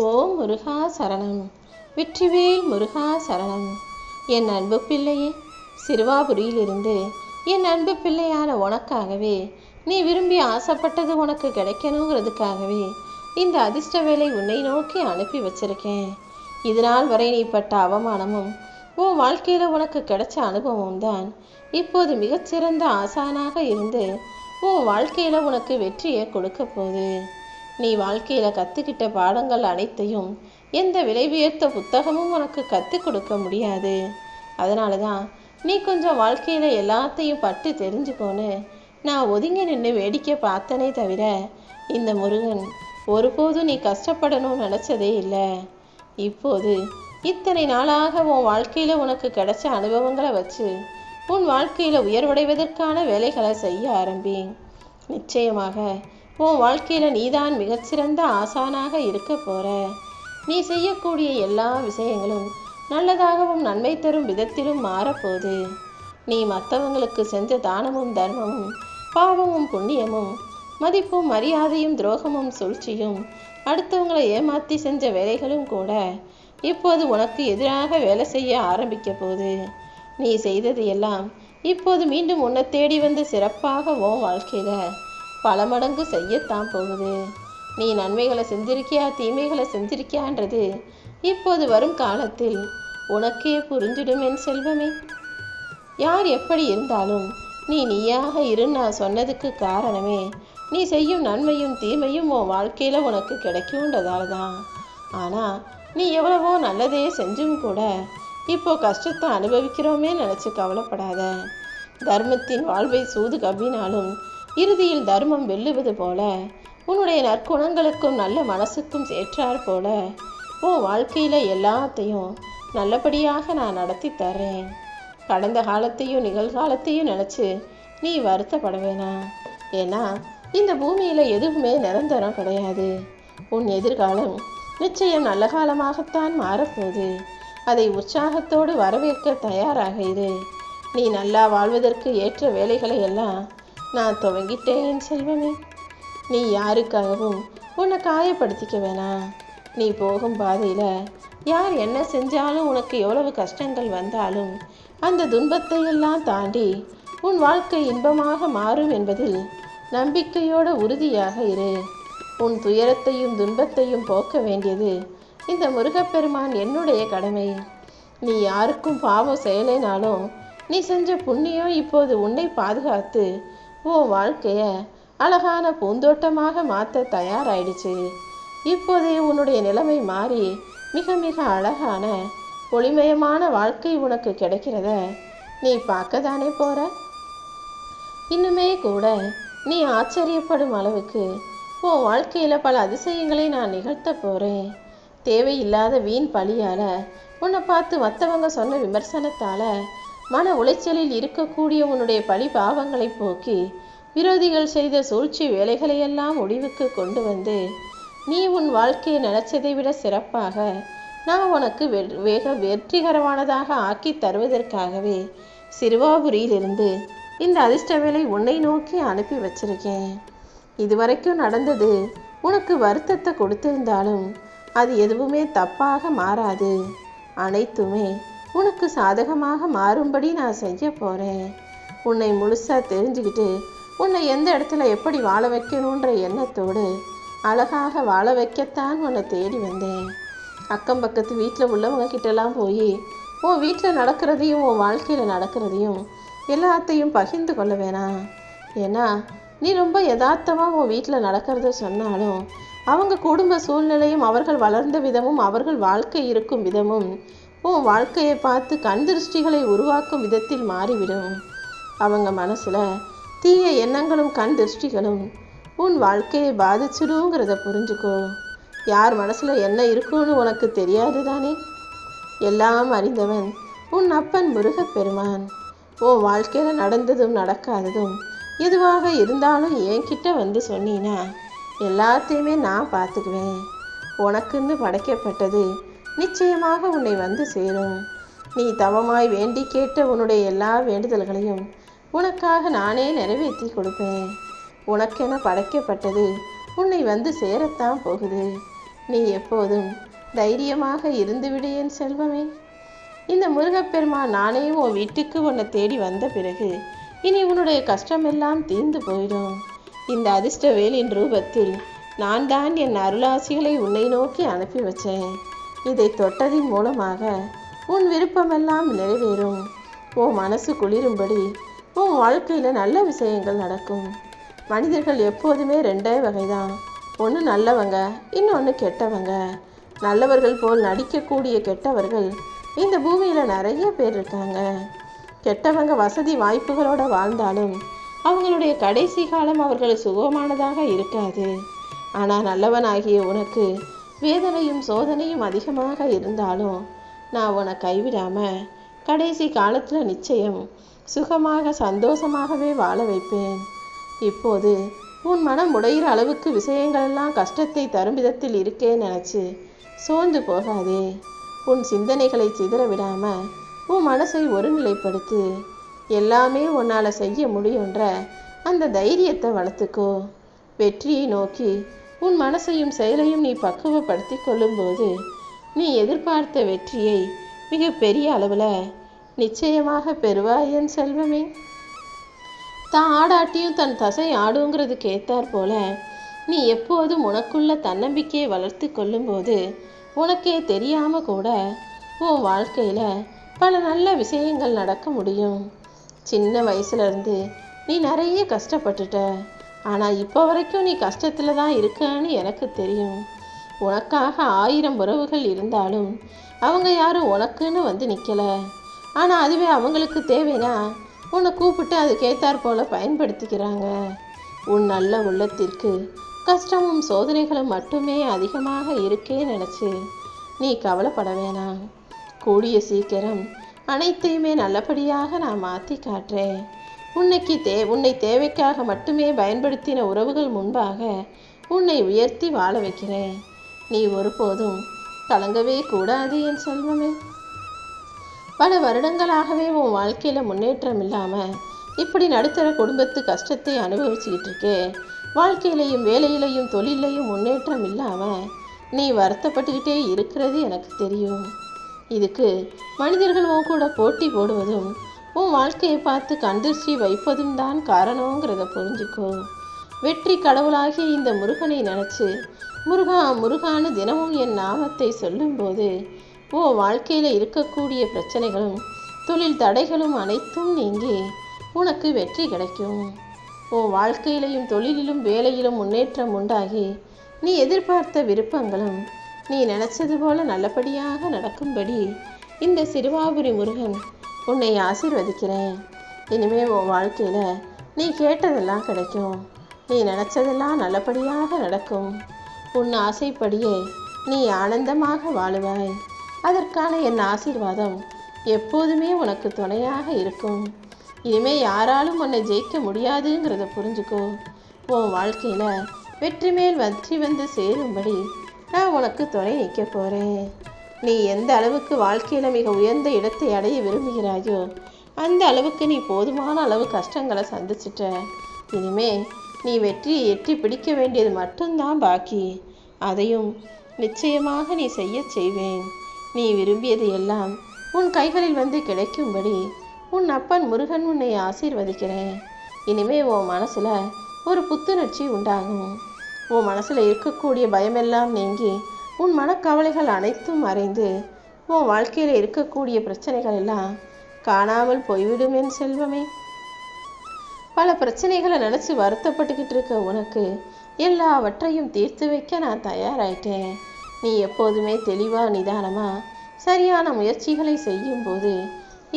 ஓம் முருகா சரணம். வெற்றிவேல் முருகா சரணம். என் அன்பு பிள்ளையே, சிறுவாபுரியிலிருந்து என் அன்பு பிள்ளையான உனக்காகவே, நீ விரும்பி ஆசைப்பட்டது உனக்கு கிடைக்கணுங்கிறதுக்காகவே இந்த அதிர்ஷ்ட வேலை உன்னை நோக்கி அனுப்பி வச்சிருக்கேன். இதனால் வரை நீ பட்ட அவமானமும் உன் வாழ்க்கையில் உனக்கு கிடைச்ச அனுபவம் தான் இப்போது மிகச்சிறந்த ஆசானாக இருந்து உன் வாழ்க்கையில் உனக்கு வெற்றியை கொடுக்க போகுது. நீ வாழ்க்கையில் கற்றுக்கிட்ட பாடங்கள் அனைத்தையும் எந்த விலை உயர்த்த புத்தகமும் உனக்கு கற்றுக் கொடுக்க முடியாது. அதனால தான் நீ கொஞ்சம் வாழ்க்கையில் எல்லாத்தையும் பட்டு தெரிஞ்சுக்கோன்னு நான் ஒதுங்கி நின்று வேடிக்கை பார்த்தனே தவிர, இந்த முருகன் ஒருபோதும் நீ கஷ்டப்படணும்னு நினச்சதே இல்லை. இப்போது இத்தனை நாளாக உன் வாழ்க்கையில் உனக்கு கிடைச்ச அனுபவங்களை வச்சு உன் வாழ்க்கையில் உயர்வடைவதற்கான வேலைகளை செய்ய ஆரம்பி. நிச்சயமாக உன் வாழ்க்கையில் நீதான் மிகச்சிறந்த ஆசானாக இருக்க போற. நீ செய்யக்கூடிய எல்லா விஷயங்களும் நல்லதாகவும் நன்மை தரும் விதத்திலும் மாறப்போகுது. நீ மற்றவங்களுக்கு செஞ்ச தானமும் தர்மமும் பாவமும் புண்ணியமும் மதிப்பும் மரியாதையும் துரோகமும் சூழ்ச்சியும் அடுத்தவங்களை ஏமாற்றி செஞ்ச வேலைகளும் கூட இப்போது உனக்கு எதிராக வேலை செய்ய ஆரம்பிக்க போகுது. நீ செய்தது எல்லாம் இப்போது மீண்டும் உன்னை தேடி வந்து சிறப்பாக உன் வாழ்க்கையில் பல மடங்கு செய்யத்தான் போகுது. நீ நன்மைகளை செஞ்சிருக்கியா தீமைகளை செஞ்சிருக்கியான்றது இப்போது வரும் காலத்தில் உனக்கே புரிஞ்சிடும் என் செல்வமே. யார் எப்படி இருந்தாலும் நீ நீயாக இருன்னு நான் சொன்னதுக்கு காரணமே, நீ செய்யும் நன்மையும் தீமையும் உன் வாழ்க்கையில் உனக்கு கிடைக்கும்ன்றதால தான். ஆனால் நீ எவ்வளவோ நல்லதே செஞ்சும் கூட இப்போ கஷ்டத்தை அனுபவிக்கிறோமே நினச்சி கவலைப்படாத. தர்மத்தின் வாழ்வை சூது கவ்வினாலும் இறுதியில் தர்மம் வெல்லுவது போல உன்னுடைய நற்குணங்களுக்கும் நல்ல மனசுக்கும் ஏற்றார் போல உன் வாழ்க்கையில் எல்லாத்தையும் நல்லபடியாக நான் நடத்தி தர்றேன். கடந்த காலத்தையும் நிகழ்காலத்தையும் நினச்சி நீ வருத்தப்பட வேணாம். ஏன்னா இந்த பூமியில் எதுவுமே நிரந்தரம் கிடையாது. உன் எதிர்காலம் நிச்சயம் நல்ல காலமாகத்தான் மாறப்போகுது. அதை உற்சாகத்தோடு வரவேற்க தயாராக இரு. நீ நல்லா வாழ்வதற்கு ஏற்ற வேலைகளை எல்லாம் நான் துவங்கிட்டேன் என் செல்வமே. நீ யாருக்காகவும் உன்னை காயப்படுத்திக்க வேணாம். நீ போகும் பாதையில் யார் என்ன செஞ்சாலும் உனக்கு எவ்வளவு கஷ்டங்கள் வந்தாலும் அந்த துன்பத்தை எல்லாம் தாண்டி உன் வாழ்க்கை இன்பமாக மாறும் என்பதில் நம்பிக்கையோடு உறுதியாக இரு. உன் துயரத்தையும் துன்பத்தையும் போக்க வேண்டியது இந்த முருகப்பெருமான் என்னுடைய கடமை. நீ யாருக்கும் பாவம் செய்யலைனாலும் நீ செஞ்ச புண்ணியம் இப்போது உன்னை பாதுகாத்து உன் வாழ்க்கையை அழகான பூந்தோட்டமாக மாற்ற தயாராயிடுச்சு. இப்போதே உன்னுடைய நிலைமை மாறி மிக மிக அழகான ஒளிமயமான வாழ்க்கை உனக்கு கிடைக்கிறத நீ பார்க்க தானே போற. இன்னுமே கூட நீ ஆச்சரியப்படும் அளவுக்கு உன் வாழ்க்கையில் பல அதிசயங்களை நான் நிகழ்த்த போகிறேன். தேவையில்லாத வீண் பழியால் உன்னை பார்த்து மற்றவங்க சொன்ன விமர்சனத்தால் மன உளைச்சலில் இருக்கக்கூடிய உன்னுடைய பழி பாவங்களை போக்கி விரோதிகள் செய்த சூழ்ச்சி வேலைகளையெல்லாம் முடிவுக்கு கொண்டு வந்து நீ உன் வாழ்க்கையை நினைச்சதை விட சிறப்பாக நான் உனக்கு வெற்றிகரமானதாக ஆக்கி தருவதற்காகவே சிறுவாபுரியிலிருந்து இந்த அதிர்ஷ்ட வேலை உன்னை நோக்கி அனுப்பி வச்சிருக்கேன். இதுவரைக்கும் நடந்தது உனக்கு வருத்தத்தை கொடுத்திருந்தாலும் அது எதுவுமே தப்பாக மாறாது. அனைத்துமே உனக்கு சாதகமாக மாறும்படி நான் செய்ய போகிறேன். உன்னை முழுசாக தெரிஞ்சுக்கிட்டு உன்னை எந்த இடத்துல எப்படி வாழ வைக்கணுன்ற எண்ணத்தோடு அழகாக வாழ வைக்கத்தான் உன்னை தேடி வந்தேன். அக்கம் பக்கத்து வீட்டில் உள்ளவங்க கிட்டலாம் போய் உன் வீட்டில் நடக்கிறதையும் உன் வாழ்க்கையில் நடக்கிறதையும் எல்லாத்தையும் பகிர்ந்து கொள்ள வேணாம். ஏன்னா நீ ரொம்ப யதார்த்தமாக உன் வீட்டில் நடக்கிறத சொன்னாலும் அவங்க குடும்ப சூழ்நிலையும் அவர்கள் வளர்ந்த விதமும் அவர்கள் வாழ்க்கை இருக்கும் விதமும் உன் வாழ்க்கையை பார்த்து கண் திருஷ்டிகளை உருவாக்கும் விதத்தில் மாறிவிடும். அவங்க மனசில் தீய எண்ணங்களும் கண் திருஷ்டிகளும் உன் வாழ்க்கையை பாதிச்சிடுங்கிறத புரிஞ்சுக்கோ. யார் மனசில் என்ன இருக்குன்னு உனக்கு தெரியாது தானே. எல்லாம் அறிந்தவன் உன் அப்பன் முருகப்பெருமான். உன் வாழ்க்கையில் நடந்ததும் நடக்காததும் எதுவாக இருந்தாலும் என்கிட்ட வந்து சொன்னீன்னா எல்லாத்தையுமே நான் பார்த்துக்குவேன். உனக்குன்னு படைக்கப்பட்டது நிச்சயமாக உன்னை வந்து சேரும். நீ தவமாய் வேண்டி கேட்ட உன்னுடைய எல்லா வேண்டுதல்களையும் உனக்காக நானே நிறைவேற்றி கொடுப்பேன். உனக்கென படைக்கப்பட்டது உன்னை வந்து சேரத்தான் போகுது. நீ எப்போதும் தைரியமாக இருந்துவிடு என் செல்வமே. இந்த முருகப்பெருமான் நானே உன் வீட்டுக்கு உன்னை தேடி வந்த பிறகு இனி உன்னுடைய கஷ்டமெல்லாம் தீர்ந்து போயிடும். இந்த அதிர்ஷ்டவேலின் ரூபத்தில் நான் தான் என் அருளாசிகளை உன்னை நோக்கி அனுப்பி வச்சேன். இதை தொட்டதின் மூலமாக உன் விருப்பமெல்லாம் நிறைவேறும். உன் மனசு குளிரும்படி உன் வாழ்க்கையில் நல்ல விஷயங்கள் நடக்கும். மனிதர்கள் எப்போதுமே ரெண்டே வகைதான், ஒன்று நல்லவங்க, இன்னொன்று கெட்டவங்க. நல்லவர்கள் போல் நடிக்கக்கூடிய கெட்டவர்கள் இந்த பூமியில் நிறைய பேர் இருக்காங்க. கெட்டவங்க வசதி வாய்ப்புகளோடு வாழ்ந்தாலும் அவங்களுடைய கடைசி காலம் அவர்கள் சுகமானதாக இருக்காது. ஆனால் நல்லவனாகிய உனக்கு வேதனையும் சோதனையும் அதிகமாக இருந்தாலும் நான் உன்னை கைவிடாமல் கடைசி காலத்தில் நிச்சயம் சுகமாக சந்தோஷமாகவே வாழ வைப்பேன். இப்போது உன் மனம் உடையிற அளவுக்கு விஷயங்களெல்லாம் கஷ்டத்தை தரும் விதத்தில் இருக்கேன்னு நினச்சி சோர்ந்து போகாதே. உன் சிந்தனைகளை சிதற விடாமல் உன் மனசை ஒருநிலைப்படுத்து. எல்லாமே உன்னால் செய்ய முடியுன்ற அந்த தைரியத்தை வளர்த்துக்கோ. வெற்றியை நோக்கி உன் மனசையும் செயலையும் நீ பக்குவப்படுத்தி கொள்ளும்போது நீ எதிர்பார்த்த வெற்றியை மிக பெரிய அளவில் நிச்சயமாக பெறுவாய் என் செல்வமே. தான் ஆடாட்டியும் தன் தசை ஆடுங்கிறதுக்கு ஏற்றாற் போல நீ எப்போதும் உனக்குள்ள தன்னம்பிக்கையை வளர்த்து கொள்ளும்போது உனக்கே தெரியாமல் கூட உன் வாழ்க்கையில் பல நல்ல விஷயங்கள் நடக்க முடியும். சின்ன வயசுலேருந்து நீ நிறைய கஷ்டப்பட்டுட்ட, ஆனால் இப்போ வரைக்கும் நீ கஷ்டத்தில் தான் இருக்கன்னு எனக்கு தெரியும். உனக்காக 1000 உறவுகள் இருந்தாலும் அவங்க யாரும் உனக்குன்னு வந்து நிற்கலை. ஆனால் அதுவே அவங்களுக்கு தேவைன்னா உன்னை கூப்பிட்டு அதுக்கேற்றாற் போல் பயன்படுத்திக்கிறாங்க. உன் நல்ல உள்ளத்திற்கு கஷ்டமும் சோதனைகளும் மட்டுமே அதிகமாக இருக்கே நினச்சி நீ கவலைப்பட வேணாம். கூடிய சீக்கிரம் அனைத்தையுமே நல்லபடியாக நான் மாற்றி காட்டுறேன். உன்னை தேவைக்காக மட்டுமே பயன்படுத்தின உறவுகள் முன்பாக உன்னை உயர்த்தி வாழ வைக்கிறேன். நீ ஒருபோதும் கலங்கவே கூடாது என் செல்வமே. பல வருடங்களாகவே உன் வாழ்க்கையில் முன்னேற்றம் இல்லாமல் இப்படி நடுத்தர குடும்பத்து கஷ்டத்தை அனுபவிச்சுக்கிட்டு இருக்கே. வாழ்க்கையிலையும் வேலையிலையும் தொழிலையும் முன்னேற்றம் இல்லாமல் நீ வருத்தப்பட்டுக்கிட்டே இருக்கிறது எனக்கு தெரியும். இதுக்கு மனிதர்கள் உன் கூட போட்டி போடுவதும் உன் வாழ்க்கையை பார்த்து கண்டிர்ச்சி வைப்பதும் தான் காரணங்கிறத புரிஞ்சுக்கோ. வெற்றி கடவுளாகிய இந்த முருகனை நினச்சி முருகா முருகான்னு தினமும் என் நாமத்தை சொல்லும்போது உன் வாழ்க்கையில் இருக்கக்கூடிய பிரச்சனைகளும் தொழில் தடைகளும் அனைத்தும் நீங்கி உனக்கு வெற்றி கிடைக்கும். உன் வாழ்க்கையிலையும் தொழிலிலும் வேலையிலும் முன்னேற்றம் உண்டாகி நீ எதிர்பார்த்த விருப்பங்களும் நீ நினச்சது போல நல்லபடியாக நடக்கும்படி இந்த சிறுவாபுரி முருகன் உன்னை ஆசீர்வதிக்கிறேன். இனிமே உன் வாழ்க்கையில் நீ கேட்டதெல்லாம் கிடைக்கும். நீ நினச்சதெல்லாம் நல்லபடியாக நடக்கும். உன் ஆசைப்படியே நீ ஆனந்தமாக வாழுவாய். அதற்கான என் ஆசீர்வாதம் எப்போதுமே உனக்கு துணையாக இருக்கும். இனிமே யாராலும் உன்னை ஜெயிக்க முடியாதுங்கிறத புரிஞ்சுக்கோ. உன் வாழ்க்கையில் வெற்றி மேல் வெற்றி வந்து சேரும்படி நான் உனக்கு துணை நிற்க போகிறேன். நீ எந்த அளவுக்கு வாழ்க்கையில் மிக உயர்ந்த இடத்தை அடைய விரும்புகிறாயோ அந்த அளவுக்கு நீ போதுமான அளவு கஷ்டங்களை சந்திச்சிட்ட. இனிமே நீ வெற்றியை எட்டி பிடிக்க வேண்டியது மட்டும்தான் பாக்கி. அதையும் நிச்சயமாக நீ செய்ய செய்வேன். நீ விரும்பியது எல்லாம் உன் கைகளில் வந்து கிடைக்கும்படி உன் அப்பன் முருகன் உன்னை ஆசீர்வதிக்கிறேன். இனிமே உன் மனசில் ஒரு புத்துணர்ச்சி உண்டாகும். உன் மனசில் இருக்கக்கூடிய பயமெல்லாம் நீங்கி உன் மனக்கவலைகள் அனைத்தும் மறைந்து உன் வாழ்க்கையில் இருக்கக்கூடிய பிரச்சனைகள் எல்லாம் காணாமல் போய்விடும் என் செல்வமே. பல பிரச்சனைகளை நினச்சி வருத்தப்பட்டுக்கிட்டு இருக்க உனக்கு எல்லாவற்றையும் தீர்த்து வைக்க நான் தயாராயிட்டேன். நீ எப்போதுமே தெளிவாக நிதானமாக சரியான முயற்சிகளை செய்யும்போது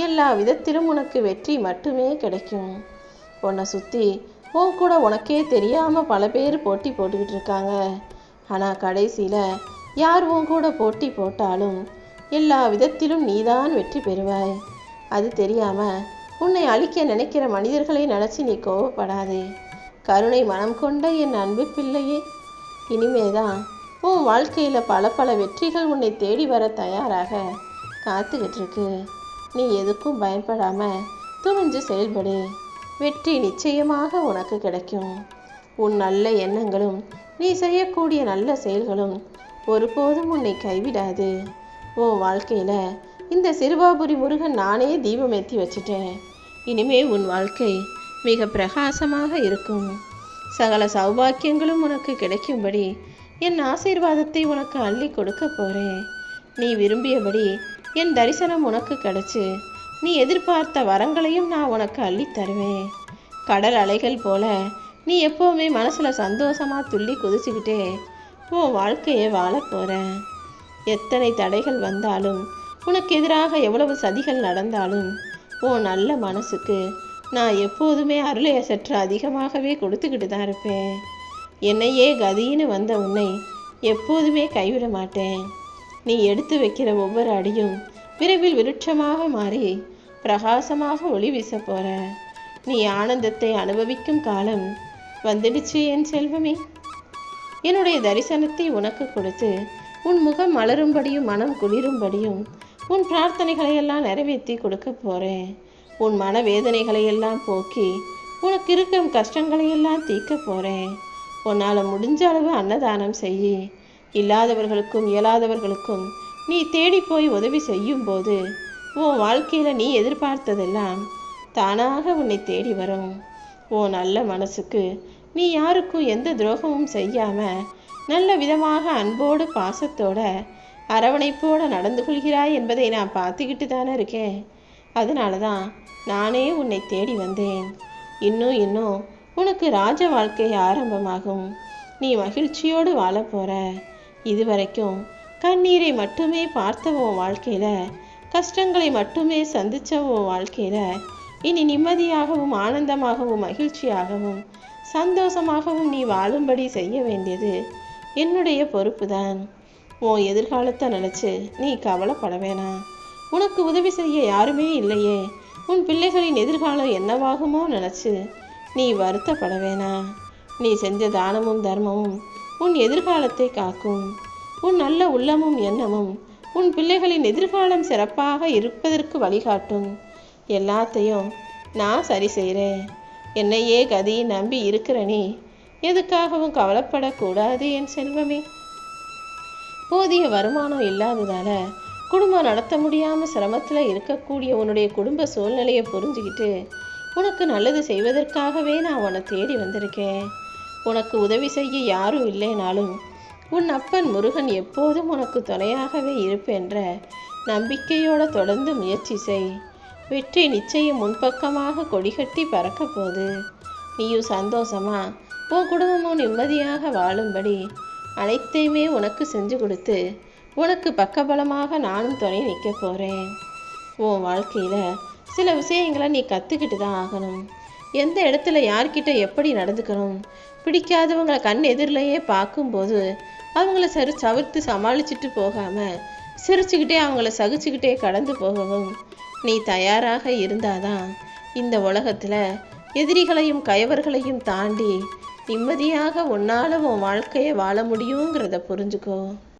எல்லா விதத்திலும் உனக்கு வெற்றி மட்டுமே கிடைக்கும். உன்னை சுற்றி உன் கூட உனக்கே தெரியாமல் பல பேர் போட்டி போட்டுக்கிட்டு இருக்காங்க. ஆனால் கடைசியில் யார் உன் கூட போட்டி போட்டாலும் எல்லா விதத்திலும் நீதான் வெற்றி பெறுவாய். அது தெரியாமல் உன்னை அழிக்க நினைக்கிற மனிதர்களை நினச்சி நீ கோவப்படாதே. கருணை மனம் கொண்ட என் அன்பு பிள்ளையே, இனிமேதான் உன் வாழ்க்கையில் பல வெற்றிகள் உன்னை தேடி வர தயாராக காத்துக்கிட்டு இருக்கு. நீ எதுக்கும் பயப்படாமல் துணிஞ்சு செயல்படு. வெற்றி நிச்சயமாக உனக்கு கிடைக்கும். உன் நல்ல எண்ணங்களும் நீ செய்யக்கூடிய நல்ல செயல்களும் ஒருபோதும் உன்னை கைவிடாது. உன் வாழ்க்கையில் இந்த சிறுவாபுரி முருகன் நானே தீபம் ஏற்றி வச்சுட்டேன். இனிமே உன் வாழ்க்கை மிக பிரகாசமாக இருக்கும். சகல சௌபாக்கியங்களும் உனக்கு கிடைக்கும்படி என் ஆசீர்வாதத்தை உனக்கு அள்ளி கொடுக்க போகிறேன். நீ விரும்பியபடி என் தரிசனம் உனக்கு கிடைச்சு நீ எதிர்பார்த்த வரங்களையும் நான் உனக்கு அள்ளி தருவேன். கடல் அலைகள் போல நீ எப்போவுமே மனசில் சந்தோஷமாக துள்ளி குதிச்சுக்கிட்டே உன் வாழ்க்கையை வாழ போகிற. எத்தனை தடைகள் வந்தாலும், உனக்கு எதிராக எவ்வளவு சதிகள் நடந்தாலும், உன் நல்ல மனசுக்கு நான் எப்போதுமே அருளையை சற்று அதிகமாகவே கொடுத்துக்கிட்டு தான் இருப்பேன். என்னையே கதின்னு வந்த உன்னை எப்போதுமே கைவிட மாட்டேன். நீ எடுத்து வைக்கிற ஒவ்வொரு அடியும் விரைவில் விருட்சமாக மாறி பிரகாசமாக ஒளி வீச போற. நீ ஆனந்தத்தை அனுபவிக்கும் காலம் வந்துடுச்சு என் செல்வமே. என்னுடைய தரிசனத்தை உனக்கு கொடுத்து உன் முகம் மலரும்படியும் மனம் குளிரும்படியும் உன் பிரார்த்தனைகளையெல்லாம் நிறைவேற்றி கொடுக்க போகிறேன். உன் மனவேதனைகளையெல்லாம் போக்கி உனக்கு இருக்கும் கஷ்டங்களையெல்லாம் தீர்க்க போகிறேன். உன்னால் முடிஞ்ச அளவு அன்னதானம் செய்யி. இல்லாதவர்களுக்கும் இயலாதவர்களுக்கும் நீ தேடி போய் உதவி செய்யும்போது உன் வாழ்க்கையில் நீ எதிர்பார்த்ததெல்லாம் தானாக உன்னை தேடி வரும். உன் நல்ல மனசுக்கு நீ யாருக்கும் எந்த துரோகமும் செய்யாமல் நல்ல விதமாக அன்போடு பாசத்தோட அரவணைப்போடு நடந்து கொள்கிறாய் என்பதை நான் பார்த்துக்கிட்டு தானே இருக்கேன். அதனால தான் நானே உன்னை தேடி வந்தேன். இன்னும் உனக்கு ராஜ வாழ்க்கை ஆரம்பமாகும். நீ மகிழ்ச்சியோடு வாழ போகிற. இதுவரைக்கும் கண்ணீரை மட்டுமே பார்த்த உன் வாழ்க்கையில், கஷ்டங்களை மட்டுமே சந்தித்த உன் வாழ்க்கையில் இனி நிம்மதியாகவும் ஆனந்தமாகவும் மகிழ்ச்சியாகவும் சந்தோஷமாகவும் நீ வாழும்படி செய்ய வேண்டியது என்னுடைய பொறுப்பு தான். உன் எதிர்காலத்தை நினச்சி நீ கவலைப்பட வேணாம். உனக்கு உதவி செய்ய யாருமே இல்லையே, உன் பிள்ளைகளின் எதிர்காலம் என்னவாகுமோ நினச்சி நீ வருத்தப்பட வேணாம். நீ செஞ்ச தானமும் தர்மமும் உன் எதிர்காலத்தை காக்கும். உன் நல்ல உள்ளமும் எண்ணமும் உன் பிள்ளைகளின் எதிர்காலம் சிறப்பாக இருப்பதற்கு வழிகாட்டும். எல்லாத்தையும் நான் சரி செய்கிறேன். என்னையே கதி நம்பி இருக்கிற நீ எதுக்காகவும் கவலைப்படக்கூடாது என் செல்வமே. போதிய வருமானம் இல்லாததால குடும்பம் நடத்த முடியாமல் சிரமத்தில் இருக்கக்கூடிய உன்னுடைய குடும்ப சூழ்நிலையை புரிஞ்சுக்கிட்டு உனக்கு நல்லது செய்வதற்காகவே நான் உன்னை தேடி வந்திருக்கேன். உனக்கு உதவி செய்ய யாரும் இல்லைனாலும் உன் அப்பன் முருகன் எப்போதும் உனக்கு துணையாகவே இருப்பென்ற நம்பிக்கையோடு தொடர்ந்து முயற்சி செய். வெற்றி நிச்சயம் முன்பக்கமாக கொடிகட்டி பறக்க போது. நீயும் சந்தோஷமா உன் குடும்பமும் நிம்மதியாக வாழும்படி அனைத்தையுமே உனக்கு செஞ்சு கொடுத்து உனக்கு பக்கபலமாக நானும் துணை நிற்க போகிறேன். உன் வாழ்க்கையில் சில விஷயங்களை நீ கற்றுக்கிட்டு தான் ஆகணும். எந்த இடத்துல யார்கிட்ட எப்படி நடந்துக்கணும், பிடிக்காதவங்களை கண் எதிரிலேயே பார்க்கும்போது அவங்கள தவிர்த்து சமாளிச்சுட்டு போகாமல் சிரிச்சுக்கிட்டே அவங்கள சகிச்சுக்கிட்டே கடந்து போகவும் நீ தயாராக இருந்தாதான் இந்த உலகத்தில் எதிரிகளையும் கயவர்களையும் தாண்டி நிம்மதியாக உன்னால் உன் வாழ்க்கையை வாழ முடியுங்கிறத புரிஞ்சுக்கோ.